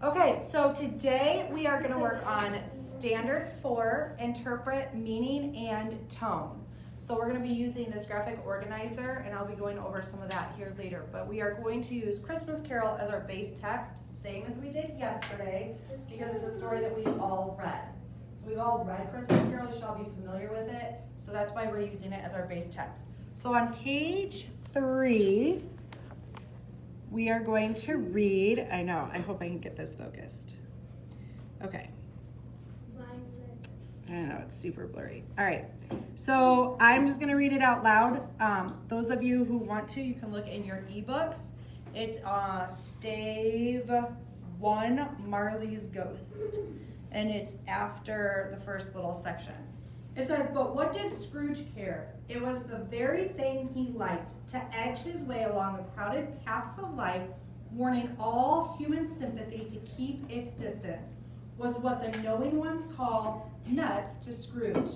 Okay, so today we are going to work on Standard 4, Interpret Meaning and Tone. So we're going to be using this graphic organizer, and I'll be going over some of that here later. But we are going to use Christmas Carol as our base text, same as we did yesterday, because it's a story that we've all read. So we've all read Christmas Carol, you should all be familiar with it. So that's why we're using it as our base text. So on page 3, we are going to read, I hope I can get this focused. Okay. I know, it's super blurry. All right, so I'm just gonna read it out loud. Those of you who want to, you can look in your ebooks. It's Stave 1, Marley's Ghost, and it's after the first little section. It says, but what did Scrooge care? It was the very thing he liked, to edge his way along the crowded paths of life, warning all human sympathy to keep its distance, was what the knowing ones call nuts to Scrooge.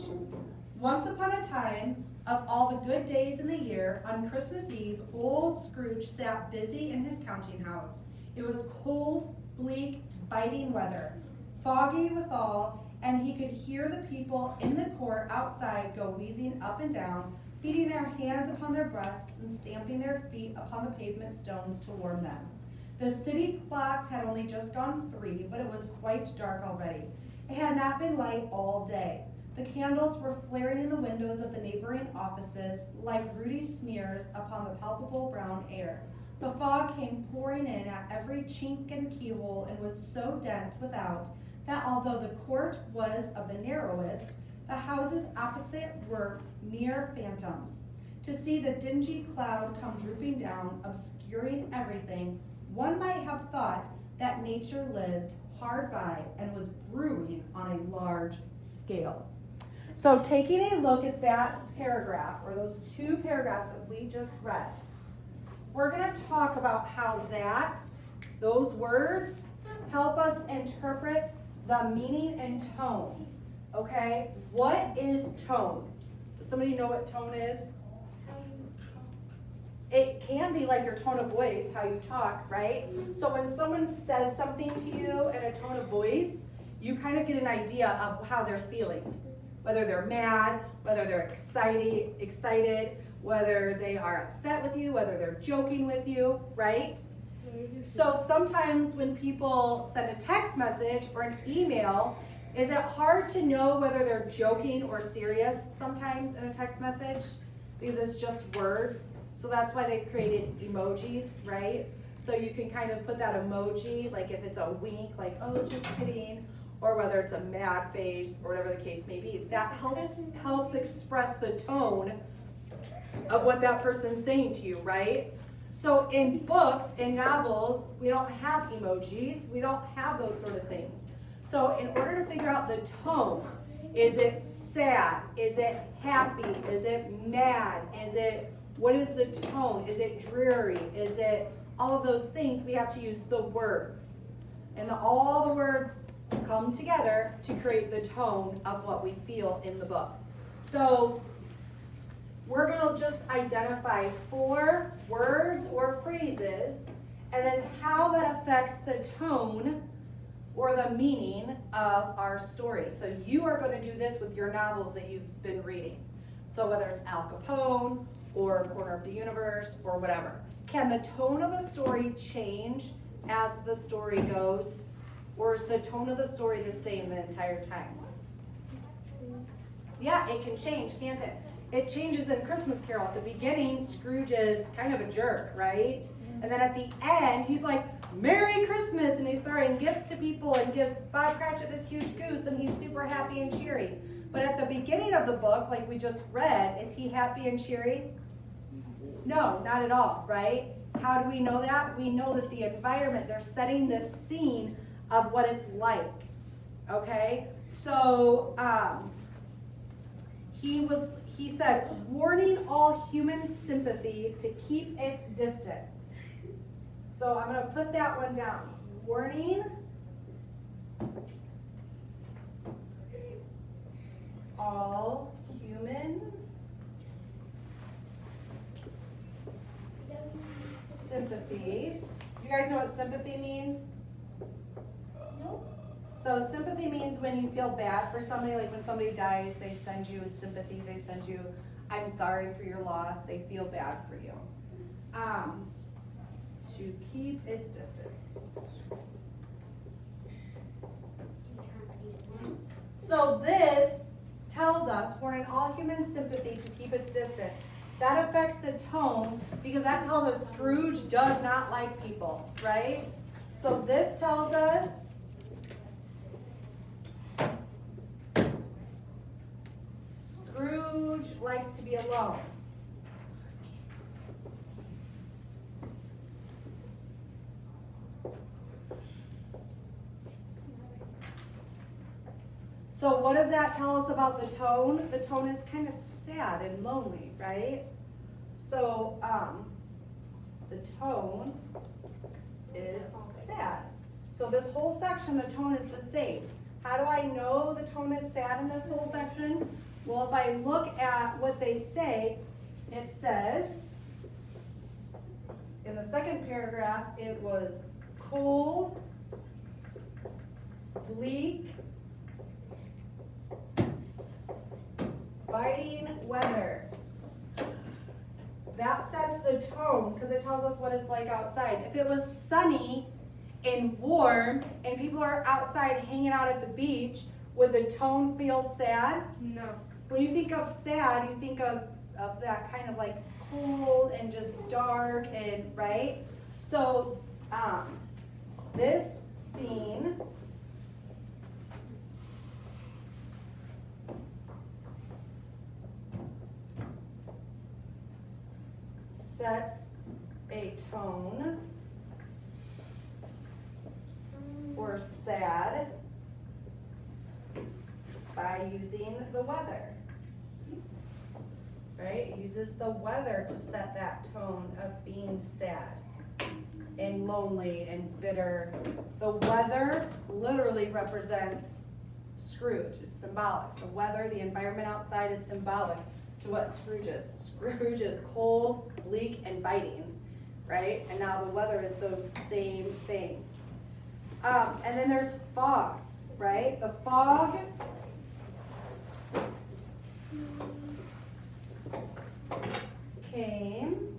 Once upon a time, of all the good days in the year, on Christmas Eve, old Scrooge sat busy in his counting house. It was cold, bleak, biting weather, foggy withal, and he could hear the people in the court outside go wheezing up and down, beating their hands upon their breasts and stamping their feet upon the pavement stones to warm them. The city clocks had only just gone 3, but it was quite dark already. It had not been light all day. The candles were flaring in the windows of the neighboring offices like ruddy smears upon the palpable brown air. The fog came pouring in at every chink and keyhole and was so dense without that although the court was of the narrowest, the houses opposite were mere phantoms. To see the dingy cloud come drooping down, obscuring everything, one might have thought that nature lived hard by and was brewing on a large scale. So taking a look at that paragraph, or those 2 paragraphs that we just read, we're going to talk about how those words help us interpret the meaning and tone. Okay, what is tone? Does somebody know what tone is? It can be like your tone of voice, how you talk, right? So when someone says something to you in a tone of voice, you kind of get an idea of how they're feeling. Whether they're mad, whether they're excited, whether they are upset with you, whether they're joking with you, right? So sometimes when people send a text message or an email, is it hard to know whether they're joking or serious sometimes in a text message? Because it's just words. So that's why they created emojis, right? So you can kind of put that emoji, like if it's a wink, like, oh, just kidding, or whether it's a mad face, or whatever the case may be. That helps express the tone of what that person's saying to you, right? So in books, in novels, we don't have emojis. We don't have those sort of things. So in order to figure out the tone, is it sad? Is it happy? Is it mad? What is the tone? Is it dreary? Is it all of those things? We have to use the words. And all the words come together to create the tone of what we feel in the book. So we're going to just identify 4 words or phrases, and then how that affects the tone or the meaning of our story. So you are going to do this with your novels that you've been reading. So whether it's Al Capone or Corner of the Universe or whatever. Can the tone of a story change as the story goes? Or is the tone of the story the same the entire time? Yeah, it can change, can't it? It changes in Christmas Carol. At the beginning, Scrooge is kind of a jerk, right? And then at the end, he's like, Merry Christmas, and he's throwing gifts to people and gives Bob Cratchit this huge goose, and he's super happy and cheery. But at the beginning of the book, like we just read, is he happy and cheery? No, not at all, right? How do we know that? We know that the environment, they're setting this scene of what it's like, okay? So he said, warning all human sympathy to keep its distance. So I'm going to put that one down. Warning all human sympathy. You guys know what sympathy means? So sympathy means when you feel bad for somebody, like when somebody dies, they send you sympathy, they send you, I'm sorry for your loss, they feel bad for you. To keep its distance. So this tells us we're in all human sympathy to keep its distance. That affects the tone because that tells us Scrooge does not like people, right? So this tells us Scrooge likes to be alone. So what does that tell us about the tone? The tone is kind of sad and lonely, right? So the tone is sad. So this whole section, the tone is the same. How do I know the tone is sad in this whole section? Well, if I look at what they say, it says, in the second paragraph, it was cold, bleak, biting weather. That sets the tone because it tells us what it's like outside. If it was sunny and warm and people are outside hanging out at the beach, would the tone feel sad? No. When you think of sad, you think of that kind of like cold and just dark and right? So this scene sets a tone for sad by using the weather. Right? It uses the weather to set that tone of being sad and lonely and bitter. The weather literally represents Scrooge. It's symbolic. The weather, the environment outside is symbolic to what Scrooge is. Scrooge is cold, bleak, and biting, right? And now the weather is those same thing. And then there's fog, right? The fog came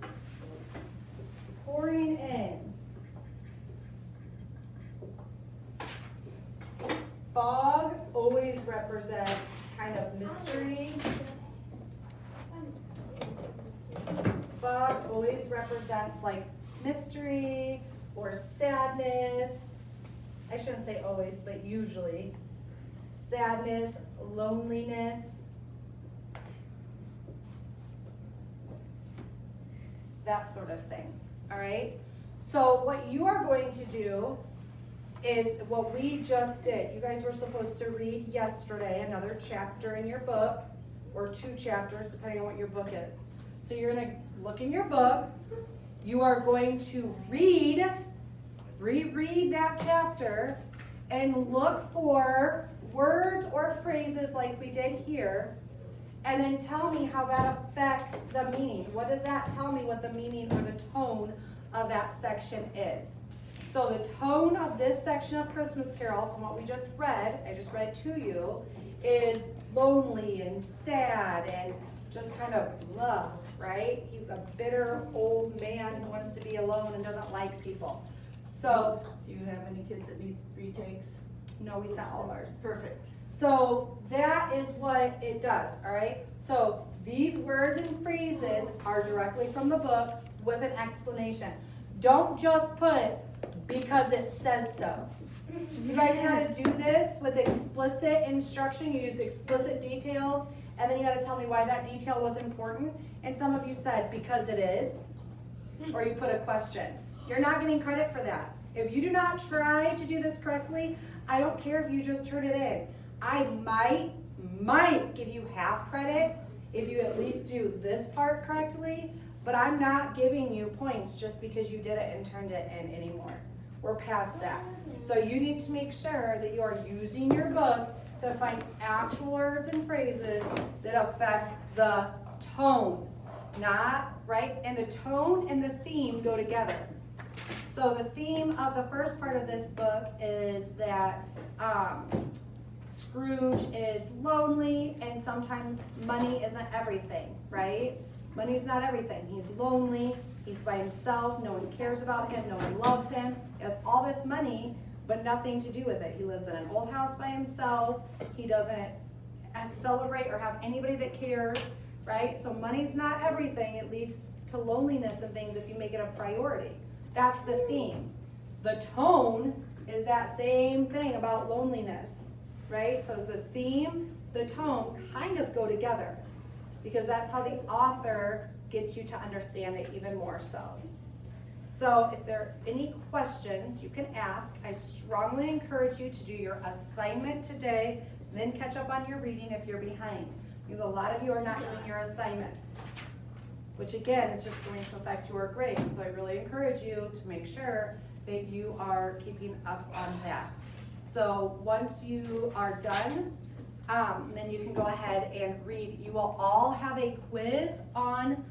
pouring in. Fog always represents kind of mystery. Fog always represents like mystery or sadness. I shouldn't say always, but usually. Sadness, loneliness. That sort of thing, all right? So what you are going to do is what we just did. You guys were supposed to read yesterday another chapter in your book, or 2 chapters, depending on what your book is. So you're gonna look in your book, you are going to reread that chapter, and look for words or phrases like we did here, and then tell me how that affects the meaning. What does that tell me what the meaning or the tone of that section is? So the tone of this section of Christmas Carol, from what we just read, I just read to you, is lonely and sad and just kind of blah, right? He's a bitter old man who wants to be alone and doesn't like people. So, Do you have any kids that need retakes? no, we sent all of ours. Perfect. So that is what it does, all right? So these words and phrases are directly from the book with an explanation. Don't just put because it says so. You guys had to do this with explicit instruction. You use explicit details, and then you had to tell me why that detail was important. And some of you said because it is, or you put a question. You're not getting credit for that. If you do not try to do this correctly, I don't care if you just turn it in. I might give you half credit if you at least do this part correctly, but I'm not giving you points just because you did it and turned it in anymore. We're past that. So you need to make sure that you are using your book to find actual words and phrases that affect the tone, not, right? And the tone and the theme go together. So the theme of the first part of this book is that Scrooge is lonely and sometimes money isn't everything, right? Money's not everything. He's lonely, he's by himself, no one cares about him, no one loves him. He has all this money, but nothing to do with it. He lives in an old house by himself. He doesn't celebrate or have anybody that cares, right? So money's not everything. It leads to loneliness and things if you make it a priority. That's the theme. The tone is that same thing about loneliness, right? So the theme, the tone kind of go together because that's how the author gets you to understand it even more so. So if there are any questions you can ask, I strongly encourage you to do your assignment today, then catch up on your reading if you're behind. Because a lot of you are not doing your assignments, which again is just going to affect your grade. So I really encourage you to make sure that you are keeping up on that. So once you are done, then you can go ahead and read. You will all have a quiz on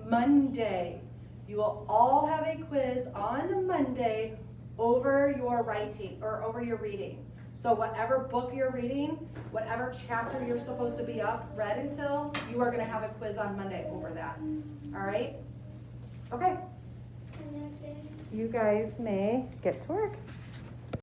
Monday. You will all have a quiz on Monday over your writing or over your reading. So whatever book you're reading, whatever chapter you're supposed to be read until, you are going to have a quiz on Monday over that. All right? Okay. You guys may get to work.